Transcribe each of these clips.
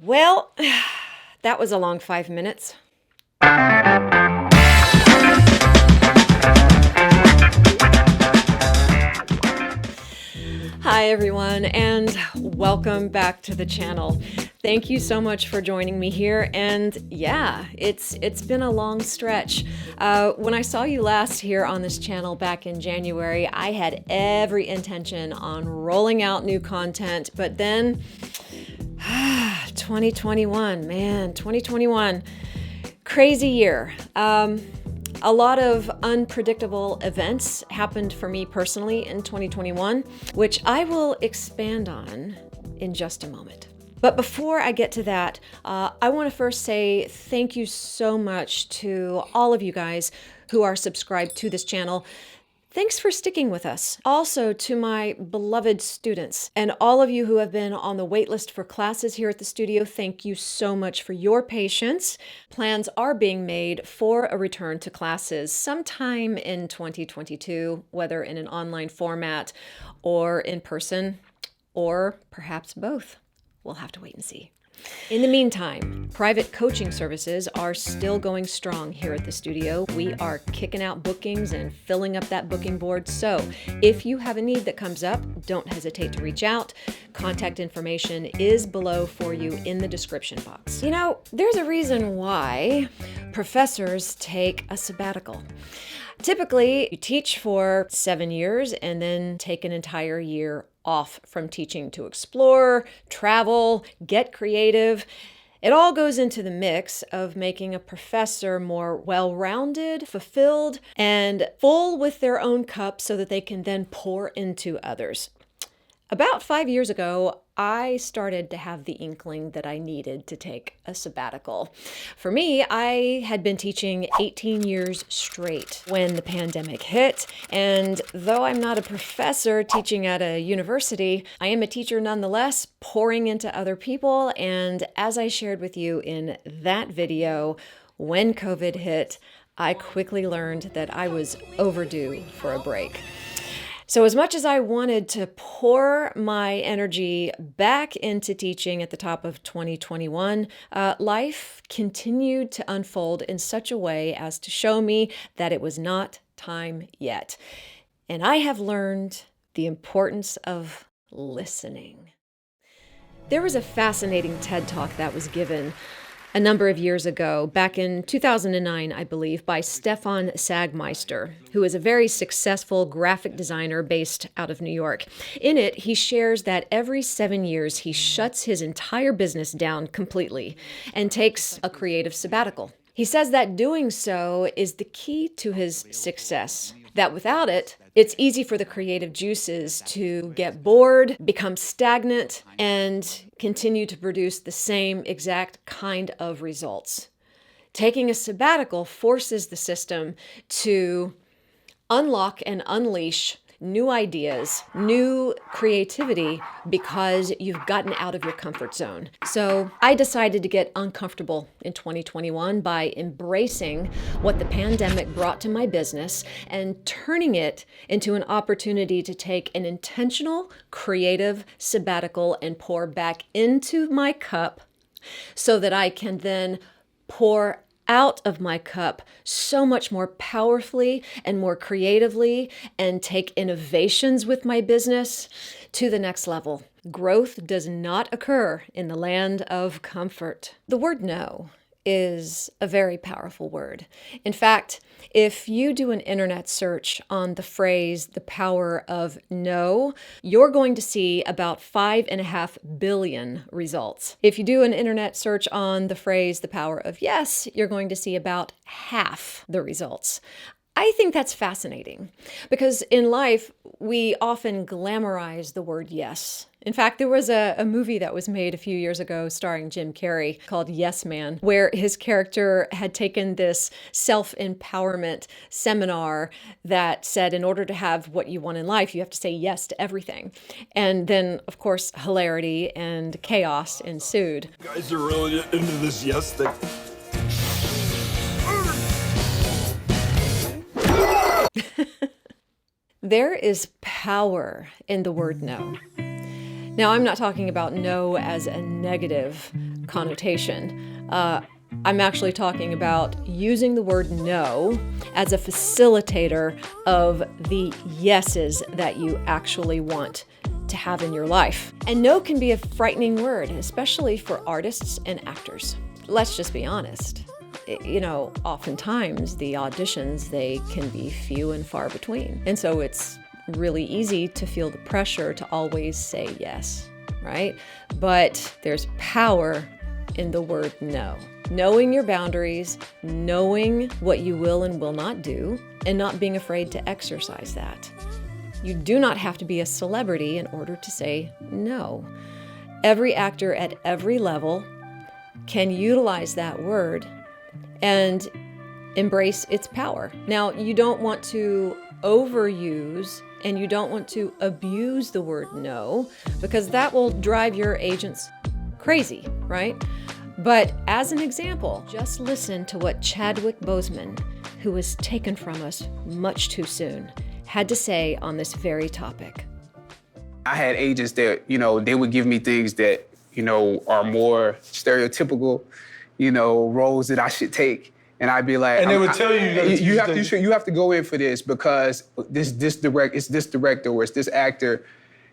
Well, that was a long 5 minutes. Hi everyone, and welcome back to the channel. Thank you so much for joining me here, and yeah, it's been a long stretch. When I saw you last here on this channel back in January, I had every intention on rolling out new content, but then 2021, man, 2021, crazy year. A lot of unpredictable events happened for me personally in 2021, which I will expand on in just a moment. But before I get to that, I want to first say thank you so much to all of you guys who are subscribed to this channel. Thanks for sticking with us. Also to my beloved students and all of you who have been on the waitlist for classes here at the studio, thank you so much for your patience. Plans are being made for a return to classes sometime in 2022, whether in an online format or in person, or perhaps both. We'll have to wait and see. In the meantime, private coaching services are still going strong here at the studio. We are kicking out bookings and filling up that booking board. So if you have a need that comes up, don't hesitate to reach out. Contact information is below for you in the description box. You know, there's a reason why professors take a sabbatical. Typically, you teach for 7 years and then take an entire year off from teaching to explore, travel, get creative. It all goes into the mix of making a professor more well-rounded, fulfilled, and full with their own cup so that they can then pour into others. About 5 years ago, I started to have the inkling that I needed to take a sabbatical. For me, I had been teaching 18 years straight when the pandemic hit, and though I'm not a professor teaching at a university, I am a teacher nonetheless, pouring into other people, and as I shared with you in that video, when COVID hit, I quickly learned that I was overdue for a break. So as much as I wanted to pour my energy back into teaching at the top of 2021, life continued to unfold in such a way as to show me that it was not time yet. And I have learned the importance of listening. There was a fascinating TED Talk that was given a number of years ago, back in 2009, I believe, by Stefan Sagmeister, who is a very successful graphic designer based out of New York. In it, he shares that every 7 years, he shuts his entire business down completely and takes a creative sabbatical. He says that doing so is the key to his success, that without it, it's easy for the creative juices to get bored, become stagnant, and continue to produce the same exact kind of results. Taking a sabbatical forces the system to unlock and unleash new ideas, new creativity, because you've gotten out of your comfort zone. So I decided to get uncomfortable in 2021 by embracing what the pandemic brought to my business and turning it into an opportunity to take an intentional, creative sabbatical and pour back into my cup so that I can then pour out of my cup so much more powerfully and more creatively and take innovations with my business to the next level. Growth does not occur in the land of comfort. The word no is a very powerful word. In fact, if you do an internet search on the phrase, the power of no, you're going to see about 5.5 billion results. If you do an internet search on the phrase, the power of yes, you're going to see about half the results. I think that's fascinating because in life, we often glamorize the word yes. In fact, there was a movie that was made a few years ago starring Jim Carrey called Yes Man, where his character had taken this self-empowerment seminar that said in order to have what you want in life, you have to say yes to everything. And then, of course, hilarity and chaos ensued. You guys are really into this yes thing. There is power in the word no. Now, I'm not talking about no as a negative connotation. I'm actually talking about using the word no as a facilitator of the yeses that you actually want to have in your life. And no can be a frightening word, especially for artists and actors. Let's just be honest. You know, oftentimes the auditions, they can be few and far between. And so it's really easy to feel the pressure to always say yes, right? But there's power in the word no. Knowing your boundaries, knowing what you will and will not do, and not being afraid to exercise that. You do not have to be a celebrity in order to say no. Every actor at every level can utilize that word and embrace its power. Now, you don't want to overuse and you don't want to abuse the word no, because that will drive your agents crazy, right? But as an example, just listen to what Chadwick Boseman, who was taken from us much too soon, had to say on this very topic. I had agents that, you know, they would give me things that, you know, are more stereotypical, you know, roles that I should take. And I'd be like, and they would tell you, you have to go in for this because it's this director or it's this actor.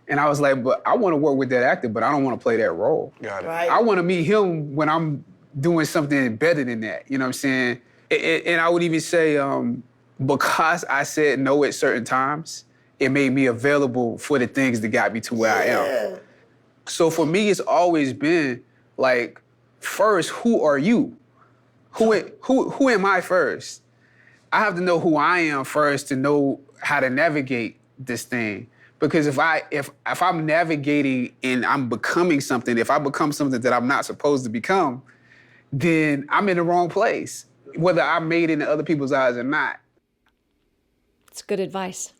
And I was like, but I want to work with that actor, but I don't want to play that role. Got it. Right. I want to meet him when I'm doing something better than that. You know what I'm saying? And I would even say, because I said no at certain times, it made me available for the things that got me to where I am. So for me, it's always been like, first, who are you? Who am I first? I have to know who I am first to know how to navigate this thing. Because if I'm navigating and I'm becoming something, if I become something that I'm not supposed to become, then I'm in the wrong place, whether I'm made in other people's eyes or not. It's good advice.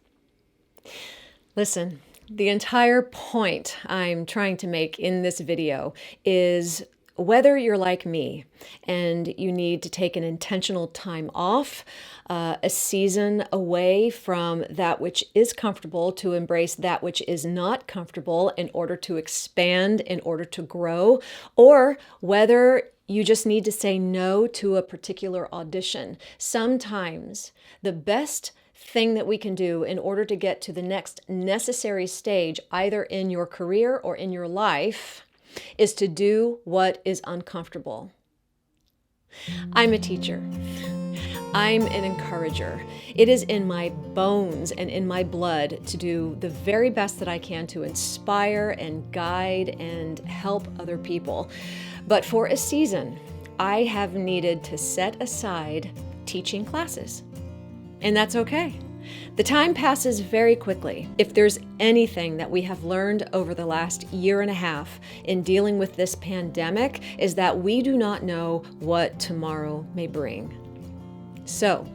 Listen, the entire point I'm trying to make in this video is whether you're like me and you need to take an intentional time off, a season away from that which is comfortable to embrace that which is not comfortable in order to expand, in order to grow, or whether you just need to say no to a particular audition. Sometimes the best thing that we can do in order to get to the next necessary stage, either in your career or in your life, is to do what is uncomfortable. I'm a teacher. I'm an encourager. It is in my bones and in my blood to do the very best that I can to inspire and guide and help other people. But for a season, I have needed to set aside teaching classes. And that's okay. The time passes very quickly. If there's anything that we have learned over the last year and a half in dealing with this pandemic, is that we do not know what tomorrow may bring. So,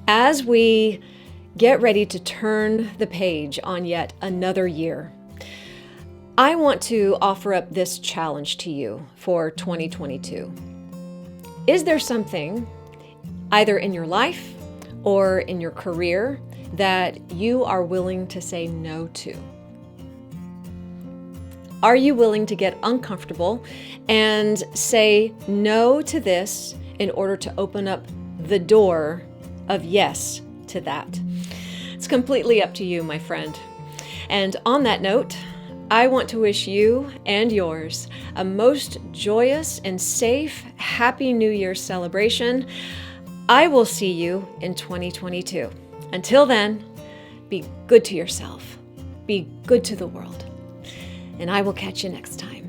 as we get ready to turn the page on yet another year, I want to offer up this challenge to you for 2022. Is there something, either in your life or in your career, that you are willing to say no to? Are you willing to get uncomfortable and say no to this in order to open up the door of yes to that? It's completely up to you, my friend. And on that note, I want to wish you and yours a most joyous and safe, happy New Year celebration. I will see you in 2022. Until then, be good to yourself. Be good to the world. And I will catch you next time.